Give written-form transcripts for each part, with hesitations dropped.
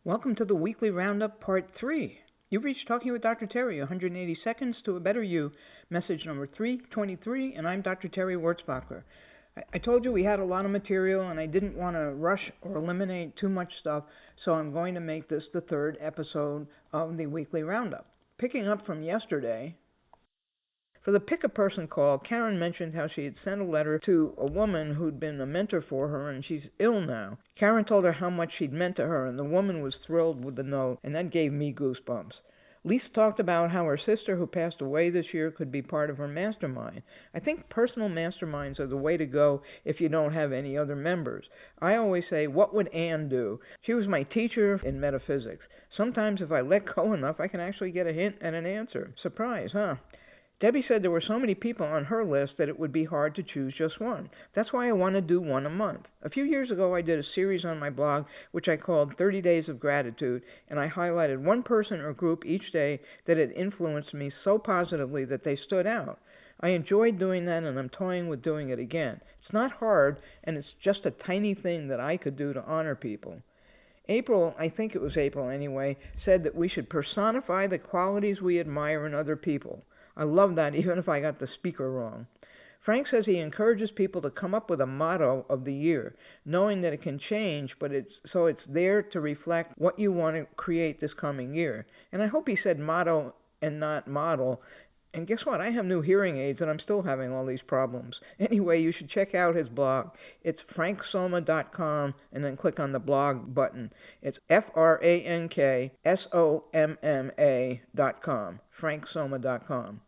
Welcome to the Weekly Roundup Part 3. You've reached Talking with Dr. Terry, 180 Seconds to a Better You, message number 323, and I'm Dr. Terry Wurzbacher. I told you we had a lot of material, and I didn't want to rush or eliminate too much stuff, so I'm going to make this the third episode of the Weekly Roundup. Picking up from yesterday, for the Pick a Person call, Karen mentioned how she had sent a letter to a woman who'd been a mentor for her, and she's ill now. Karen told her how much she'd meant to her, and the woman was thrilled with the note, and that gave me goosebumps. Lisa talked about how her sister, who passed away this year, could be part of her mastermind. I think personal masterminds are the way to go if you don't have any other members. I always say, what would Anne do? She was my teacher in metaphysics. Sometimes if I let go enough, I can actually get a hint and an answer. Surprise, huh? Debbie said there were so many people on her list that it would be hard to choose just one. That's why I want to do one a month. A few years ago, I did a series on my blog, which I called 30 Days of Gratitude, and I highlighted one person or group each day that had influenced me so positively that they stood out. I enjoyed doing that, and I'm toying with doing it again. It's not hard, and it's just a tiny thing that I could do to honor people. April, I think it was April anyway, said that we should personify the qualities we admire in other people. I love that, even if I got the speaker wrong. Frank says he encourages people to come up with a motto of the year, knowing that it can change, but it's there to reflect what you want to create this coming year. And I hope he said motto and not model. And guess what? I have new hearing aids, and I'm still having all these problems. Anyway, you should check out his blog. It's franksoma.com, and then click on the blog button. It's FRANKSOMMA.com, franksoma.com.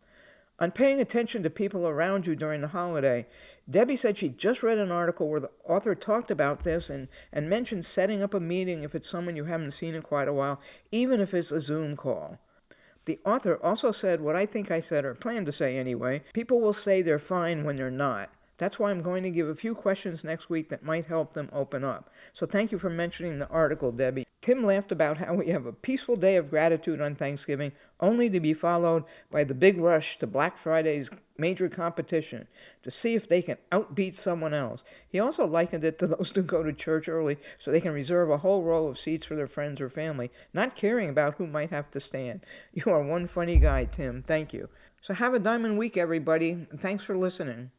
On paying attention to people around you during the holiday, Debbie said she just read an article where the author talked about this and mentioned setting up a meeting if it's someone you haven't seen in quite a while, even if it's a Zoom call. The author also said what I think I said, or planned to say anyway: people will say they're fine when they're not. That's why I'm going to give a few questions next week that might help them open up. So thank you for mentioning the article, Debbie. Tim laughed about how we have a peaceful day of gratitude on Thanksgiving, only to be followed by the big rush to Black Friday's major competition to see if they can outbeat someone else. He also likened it to those who go to church early so they can reserve a whole row of seats for their friends or family, not caring about who might have to stand. You are one funny guy, Tim. Thank you. So have a diamond week, everybody, and thanks for listening.